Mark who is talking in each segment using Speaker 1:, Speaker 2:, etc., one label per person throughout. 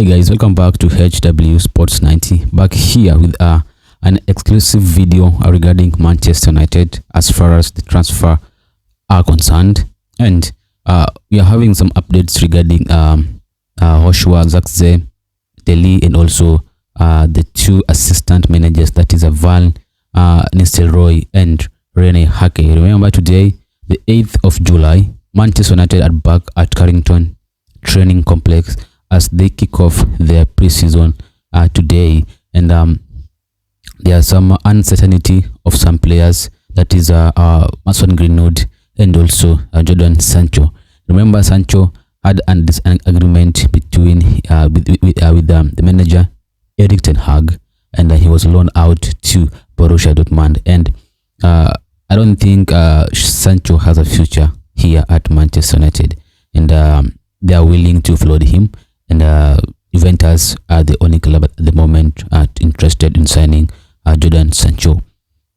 Speaker 1: Hey guys, welcome back to HW Sports 90. Back here with an exclusive video regarding Manchester United as far as the transfer are concerned, and we are having some updates regarding Joshua Zirkzee, De Ligt, and also the two assistant managers, that is Val Nistelrooy and Rene Hake. Remember, today, the 8th of July, Manchester United are back at Carrington Training Complex as they kick off their preseason today, and there are some uncertainty of some players, that is Mason Greenwood and also Jadon Sancho. Remember, Sancho had an agreement between with the manager Erik ten Hag, and he was loaned out to Borussia Dortmund, and I don't think Sancho has a future here at Manchester United, and they are willing to float him, and Juventus are the only club at the moment interested in signing Jadon Sancho.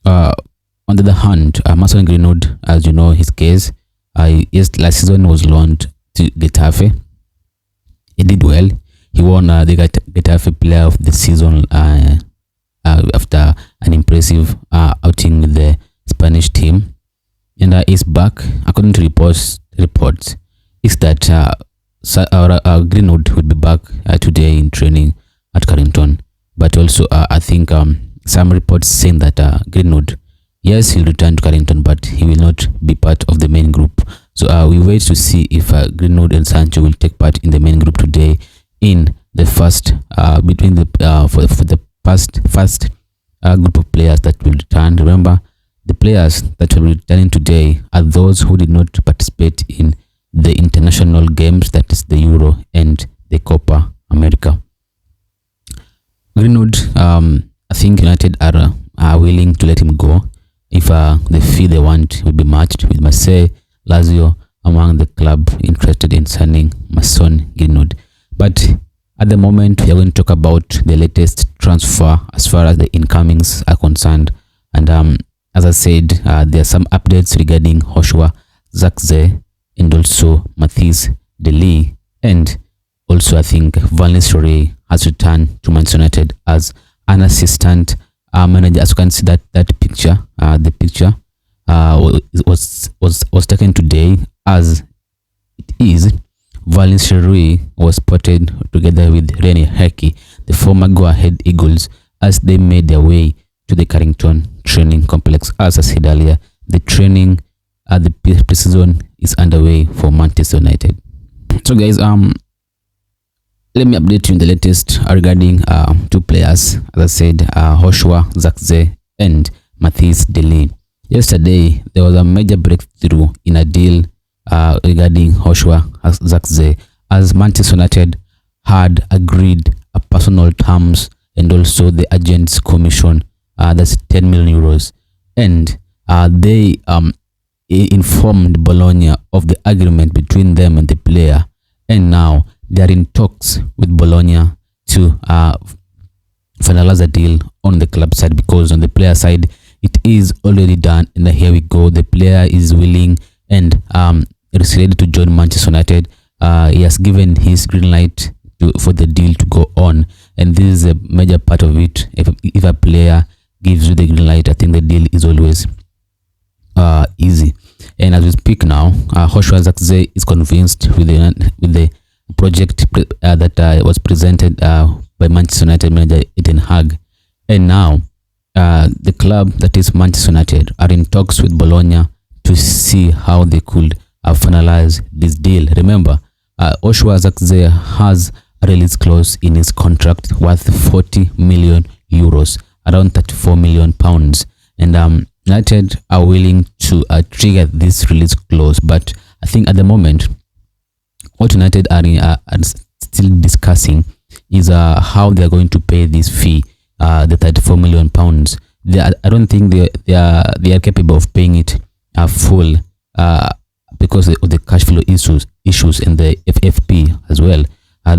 Speaker 1: On the other hand, Mason Greenwood, as you know his case, last season was loaned to Getafe. He did well. He won the Getafe Player of the Season after an impressive outing with the Spanish team, and is back. According to reports, is that Greenwood will be back today in training at Carrington. But also I think some reports saying that Greenwood, yes, he'll return to Carrington, but he will not be part of the main group. So we wait to see if Greenwood and Sancho will take part in the main group today in the first between the for the first group of players that will return. Remember, the players that will be returning today are those who did not participate in the international games, that is the Euro and the Copa America. Greenwood, I think United are willing to let him go if the fee they want will be matched, with Marseille, Lazio among the club interested in signing Mason Greenwood. But at the moment, we are going to talk about the latest transfer as far as the incomings are concerned, and as I said, there are some updates regarding Joshua Zirkzee and also Matthijs de Ligt, and also I think Val Nistelrooy has returned to Manchester United as an assistant manager. As you can see, that picture, the picture was taken today, as it is Val Nistelrooy was spotted together with Rene Hake, the former go-ahead Eagles, as they made their way to the Carrington Training Complex. As I said earlier, the training the preseason is underway for Manchester United. So guys, let me update you in the latest regarding two players. As I said, Joshua Zirkzee and Matthijs de Ligt. Yesterday, there was a major breakthrough in a deal regarding Joshua Zirkzee, as Manchester United had agreed a personal terms and also the agent's commission, that's 10 million euros, and they informed Bologna of the agreement between them and the player, and now they are in talks with Bologna to finalize a deal on the club side, because on the player side it is already done, and here we go. The player is willing and is ready to join Manchester United. He has given his green light for the deal to go on, and this is a major part of it. If a player gives you the green light, I think the deal is always easy. And as we speak now, Joshua Zirkzee is convinced with the project that was presented by Manchester United manager Erik ten Hag, and now the club, that is Manchester United, are in talks with Bologna to see how they could finalize this deal. Remember, Joshua Zirkzee has a release clause in his contract worth 40 million euros, around 34 million pounds, and United are willing to trigger this release clause. But I think at the moment, what United are still discussing is how they are going to pay this fee, the 34 million pounds. I don't think they are capable of paying it full because of the cash flow issues and the FFP as well. I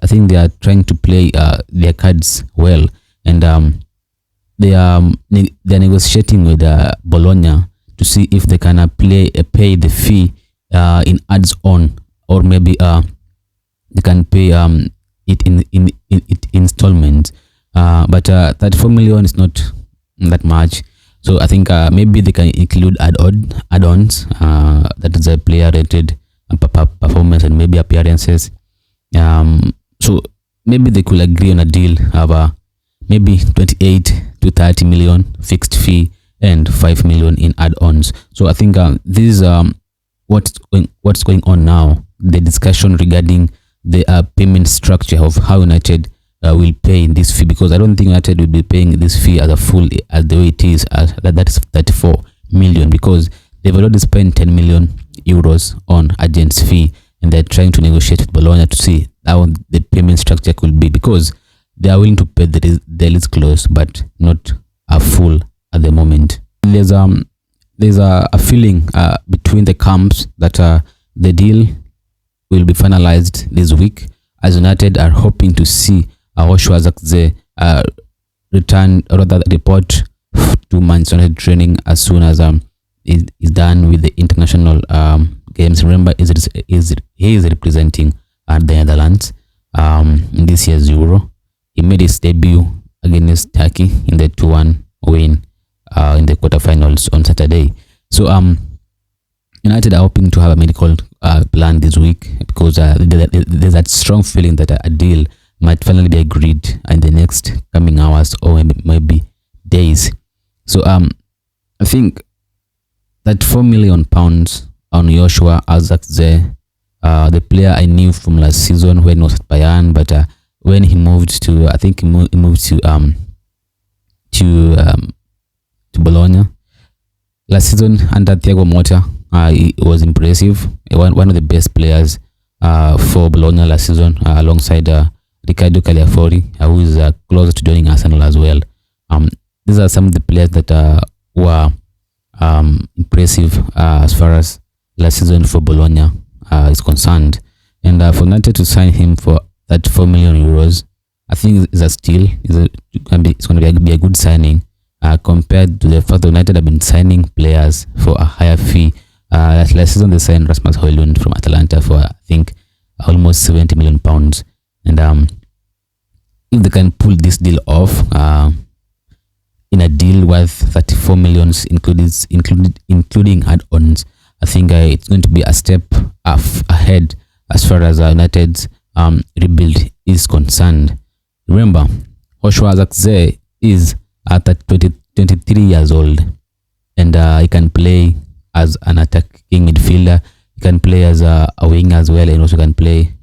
Speaker 1: think they are trying to play their cards well, and they are negotiating with Bologna to see if they can pay the fee in adds on, or maybe they can pay it in installments. But 34 million is not that much. So I think maybe they can include add-ons. That is a player rated performance and maybe appearances. So maybe they could agree on a deal of maybe 28 to 30 million fixed fee and 5 million in add-ons. So I think this is what's going on now. The discussion regarding the payment structure of how United will pay this fee, because I don't think United will be paying this fee as a full as the way it is, that is 34 million, because they've already spent 10 million euros on agent's fee, and they're trying to negotiate with Bologna to see how the payment structure could be, because they are willing to pay the release clause but not a full at the moment. There's a feeling between the camps that the deal will be finalized this week, as United are hoping to see Joshua Zirkzee return, or rather report to Manchester United training as soon as is done with the international games. Remember, he is representing the Netherlands in this year's Euro. He made his debut against Turkey in the 2-1 win in the quarterfinals on Saturday. So United are hoping to have a medical plan this week, because there's that strong feeling that a deal might finally be agreed in the next coming hours or maybe days. So I think that £4 million on Joshua Zirkzee, the player I knew from last season when he was at Bayern, but when he moved to, I think he moved to Bologna last season under Thiago Motta. He was impressive. One of the best players for Bologna last season, alongside Riccardo Cagliafori, who is closer to joining Arsenal as well. These are some of the players that were impressive as far as last season for Bologna is concerned. And for United to sign him for that 4 million euros, I think is a steal. It's going to be a good signing compared to the fact that United have been signing players for a higher fee. Last season they signed Rasmus Højlund from Atalanta for, I think, almost 70 million pounds. And if they can pull this deal off in a deal worth 34 millions, including add-ons, I think it's going to be a step ahead as far as United's rebuild is concerned. Remember, Joshua Zirkzee is at 23 years old, and he can play as an attacking midfielder. He can play as a winger as well, and also can play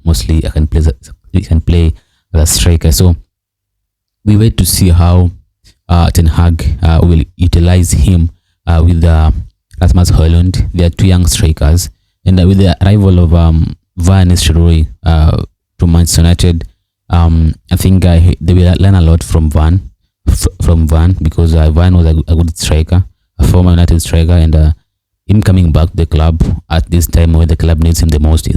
Speaker 1: he can play as a striker. So we wait to see how Ten Hag will utilize him with Rasmus Højlund. They are two young strikers, and with the arrival of Nistelrooy to Manchester United, I think they will learn a lot from Van, because Van was a good striker, a former United striker, and him coming back to the club at this time where the club needs him the most is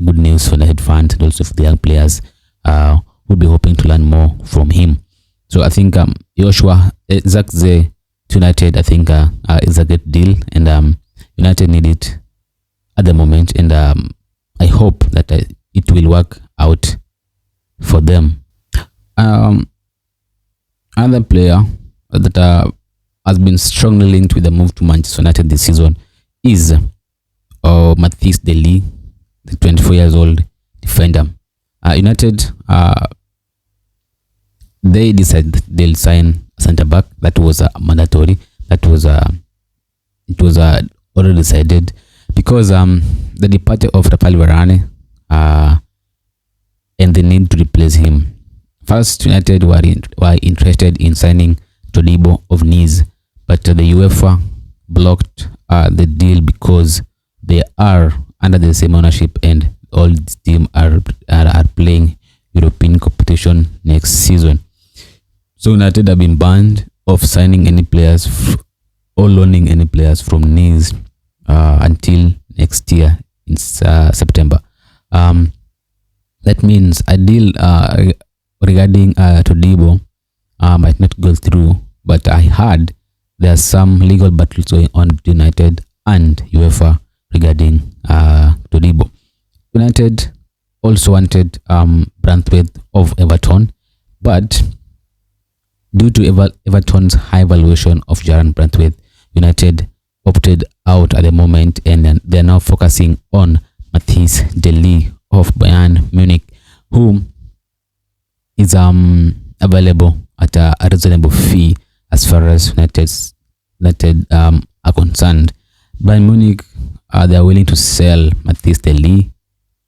Speaker 1: good news for United fans, and also for the young players who will be hoping to learn more from him. So I think Joshua Zirkzee to United, I think is a good deal, and United need it at the moment, and I hope that it will work out for them. Another player that has been strongly linked with the move to Manchester United this season is Matthijs de Ligt, the 24 years old defender. United they decided they'll sign a centre back. That was mandatory. That was it was already decided, because the departure of Rafael Varane and the need to replace him. First, United were interested in signing Todibo of Nice, but the UEFA blocked the deal because they are under the same ownership, and all the team are playing European competition next season. So United have been banned of signing any players or loaning any players from Nice until next year in September. That means a deal regarding Todibo might not go through, but I heard there are some legal battles going on between United and UEFA regarding Todibo. United also wanted Branthwaite of Everton, but due to Everton's high valuation of Jarrad Branthwaite, United opted out at the moment, and they're now focusing on Matthijs de Ligt of Bayern Munich, who is available at a reasonable fee as far as United are concerned. Bayern Munich, they are willing to sell Matthijs de Ligt,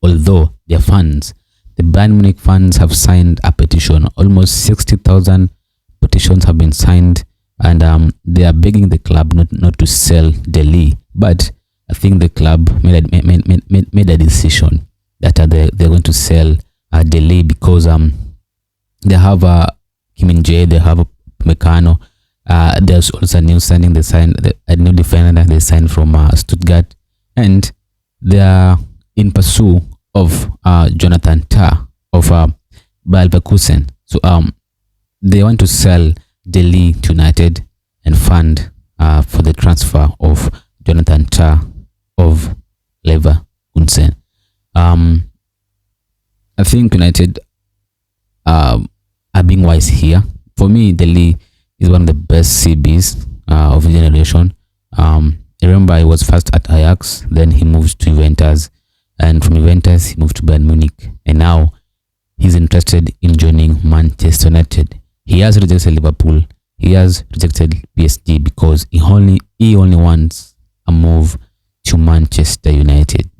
Speaker 1: although their fans, the Bayern Munich fans, have signed a petition. Almost 60,000 petitions have been signed, and they are begging the club not to sell de Ligt. But I think the club made a decision that they're going to sell de Ligt because they have Kim Min-jae, they have Meccano. There's also a new signing. They signed a new defender that they signed from Stuttgart, and they are in pursuit of Jonathan Tah of Bayer Leverkusen. So they want to sell de Ligt to United and fund for the transfer of Jonathan Tah of Leverkusen. I think United are being wise here. For me, de Ligt is one of the best CBs of the generation. Remember, he was first at Ajax, then he moved to Juventus, and from Juventus he moved to Bayern Munich, and now he's interested in joining Manchester United. He has rejected Liverpool, he has rejected PSG because he only wants a move to Manchester United.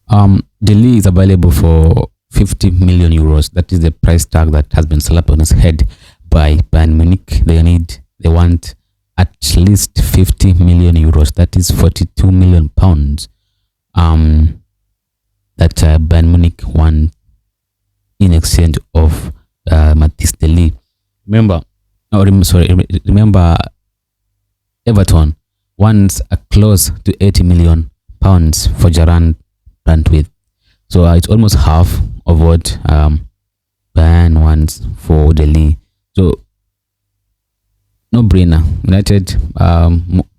Speaker 1: De Ligt is available for 50 million euros. That is the price tag that has been slapped on his head by Bayern Munich. They want at least 50 million euros. That is 42 million pounds. That Bayern Munich want in exchange of Matthijs de Ligt. Remember, Everton wants a close to 80 million pounds for Jarrad Branthwaite. So it's almost half of what Bayern wants for de Ligt. So no brainer. United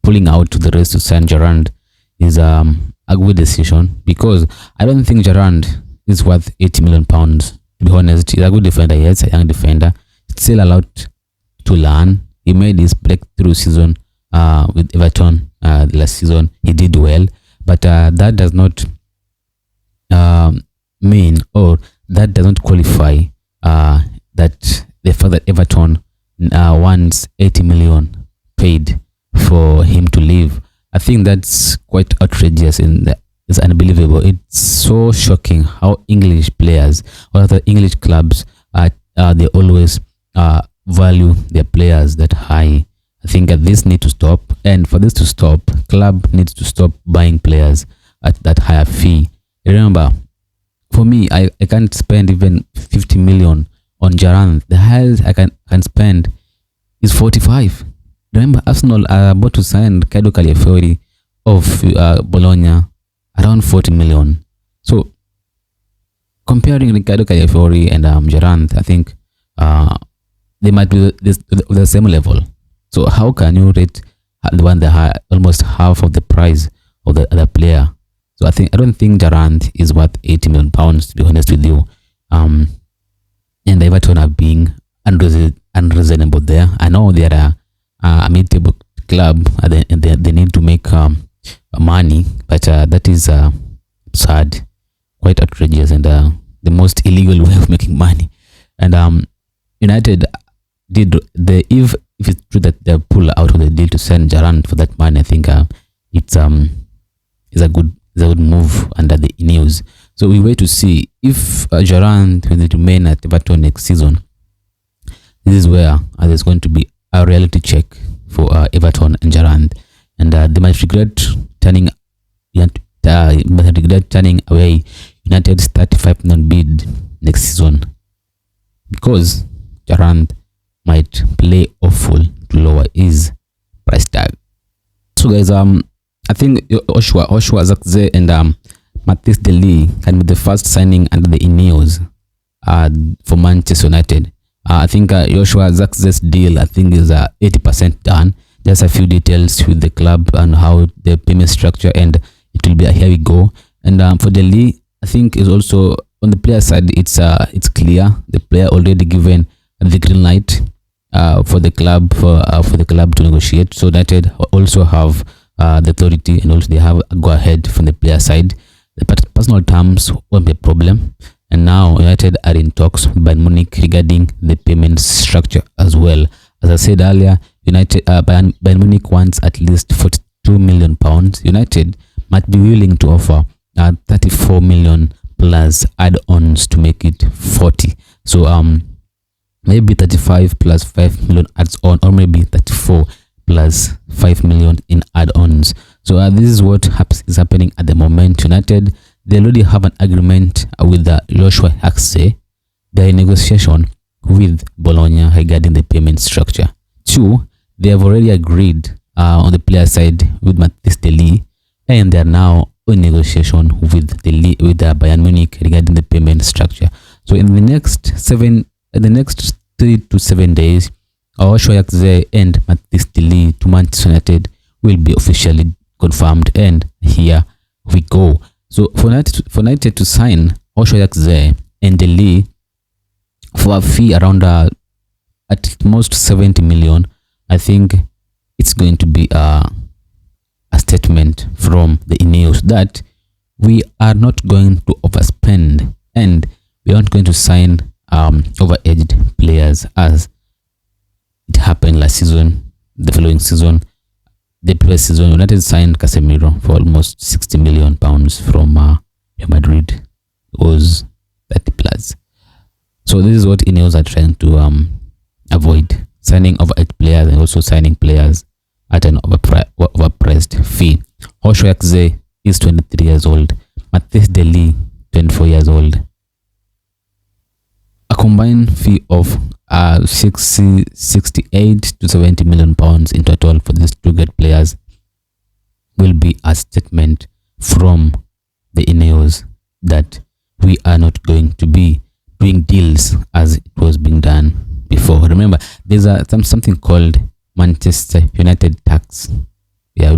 Speaker 1: pulling out to the race to sign Jarrad is a good decision, because I don't think Jarrad is worth 80 million pounds. To be honest, he's a good defender. Yes, a young defender, still allowed to learn. He made his breakthrough season with Everton last season. He did well, but that does not mean, or that does not qualify that the fact that Everton wants 80 million paid for him to leave. I think that's quite outrageous and it's unbelievable. It's so shocking how English players or other English clubs they always value their players that high. I think that this needs to stop, and for this to stop, club needs to stop buying players at that higher fee. Remember, for me, I can't spend even 50 million on Jarrad. The highest I can spend is 45. Remember, Arsenal are about to sign Kaido Calafiori of Bologna around 40 million. So comparing Kaido Calafiori and Jarrad, I think they might be the same level. So how can you rate the one that high, almost half of the price of the other player? So I don't think Jarrad is worth 80 million pounds, to be honest with you. And Everton are being unreasonable there. I know they are a mid-table club and they need to make money, but that is sad, quite outrageous, and the most illegal way of making money. And United did if it's true that they pull out of the deal to send Jarrad for that money, I think it's a good move under the news. So we wait to see if Jarrad will remain at Everton next season. This is where there's going to be a reality check for Everton and Jarrad, and they might regret turning away United's 35 million bid next season, because Jarrad might play awful to lower his price tag. So guys, I think Joshua Zirkzee and Matthijs de Ligt can be the first signing under the news for Manchester United. I think Joshua Zirkzee's deal, I think, is 80% done. Just a few details with the club and how the payment structure, and it will be a here we go. And for de Ligt, I think is also on the player side, it's clear. The player already given the green light for the club to negotiate. So United also have the authority, and also they have a go ahead from the player side. The personal terms won't be a problem, and now United are in talks with Bayern Munich regarding the payment structure as well. As I said earlier, Bayern Munich wants at least 42 million pounds. United might be willing to offer 34 million plus add-ons to make it 40. So maybe 35 plus 5 million adds-on, or maybe 34 plus 5 million in add-ons. So this is what is happening at the moment. United, they already have an agreement with Joshua Zirkzee. They are in negotiation with Bologna regarding the payment structure. 2, they have already agreed on the player side with Matthijs de Ligt, and they are now in negotiation with Bayern Munich regarding the payment structure. So in the next 3 to 7 days, Joshua Zirkzee and Matthijs de Ligt to Manchester United will be officially confirmed, and here we go. So for United to sign Joshua Zirkzee and de Ligt for a fee around at most 70 million, I think it's going to be a statement from the Ineos that we are not going to overspend, and we aren't going to sign overaged players as it happened last season. The following season, the previous season, United signed Casemiro for almost 60 million pounds from Real Madrid. It was 30 plus. So this is what Ineos are trying to avoid: signing overaged players and also signing players at an overpriced fee. Joshua Zirkzee is 23 years old. Matthijs de Ligt, 24 years old. A combined fee of 68 to 70 million pounds in total for these two great players will be a statement from the Ineos that we are not going to be doing deals as it was being done before. Remember, there's something called Manchester United tax. Yeah,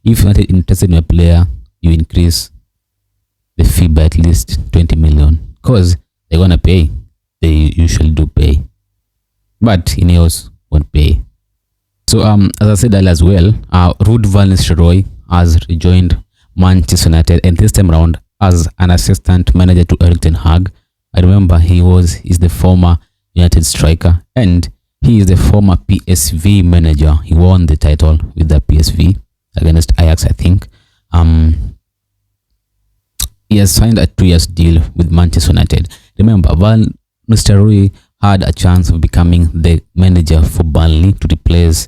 Speaker 1: if United interested in a player, you increase the fee by at least 20 million because they're gonna pay. They usually do pay, but Ineos won't pay. So as I said earlier as well, Ruud van Nistelrooy has rejoined Manchester United, and this time around as an assistant manager to Erik ten Hag. I remember he's the former United striker, and he is the former PSV manager. He won the title with the PSV against Ajax, I think. He has signed a 2-year deal with Manchester United. Remember, Van Nistelrooy had a chance of becoming the manager for Burnley to replace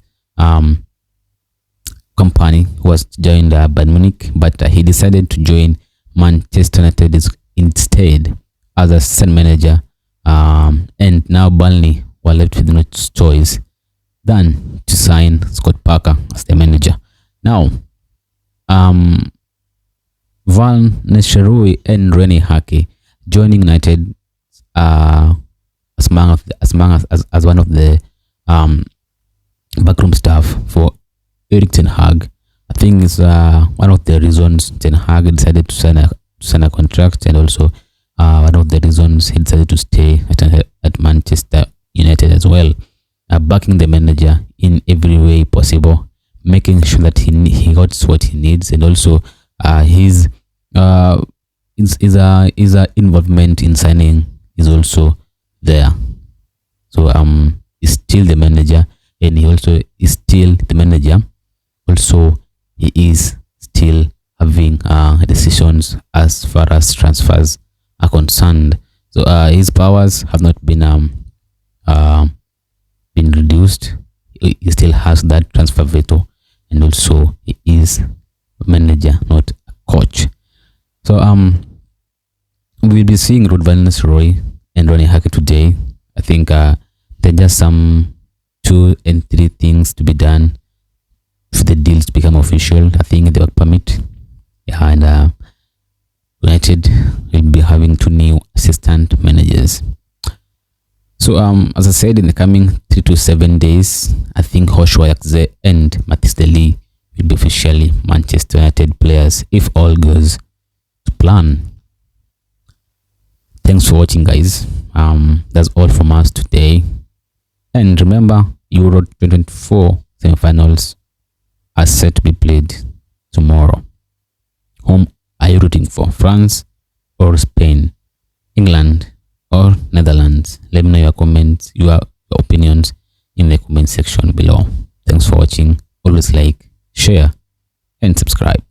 Speaker 1: Company, who was joined Bayern Munich, but he decided to join Manchester United instead as assistant manager, and now Burnley were left with no choice than to sign Scott Parker as the manager. Now, Van Nistelrooy and Rene Hake joining United as one of the backroom staff for Erik ten Hag. I think it's one of the reasons Ten Hag decided to sign a contract, and also one of the reasons he decided to stay at Manchester United as well, backing the manager in every way possible, making sure that he got what he needs, and also his involvement in signing is also there. So he's still the manager, and he also is still the manager. Also, he is still having decisions as far as transfers are concerned. So his powers have not been reduced. He still has that transfer veto, and also he is a manager, not a coach. So we'll be seeing Ruud van Nistelrooy and Rene Hake today. I think there are just some 2 and 3 things to be done for the deals to become official. I think the work permit, and United will be having 2 new assistant managers. So as I said, in the coming 3 to 7 days, I think Joshua Zirkzee and Matthijs de Ligt will be officially Manchester United players if all goes to plan. Thanks for watching, guys. That's all from us today. And remember, Euro 2024 semifinals are set to be played tomorrow. Whom are you rooting for? France or Spain? England or Netherlands? Let me know your comments, your opinions in the comment section below. Thanks for watching. Always like, share, and subscribe.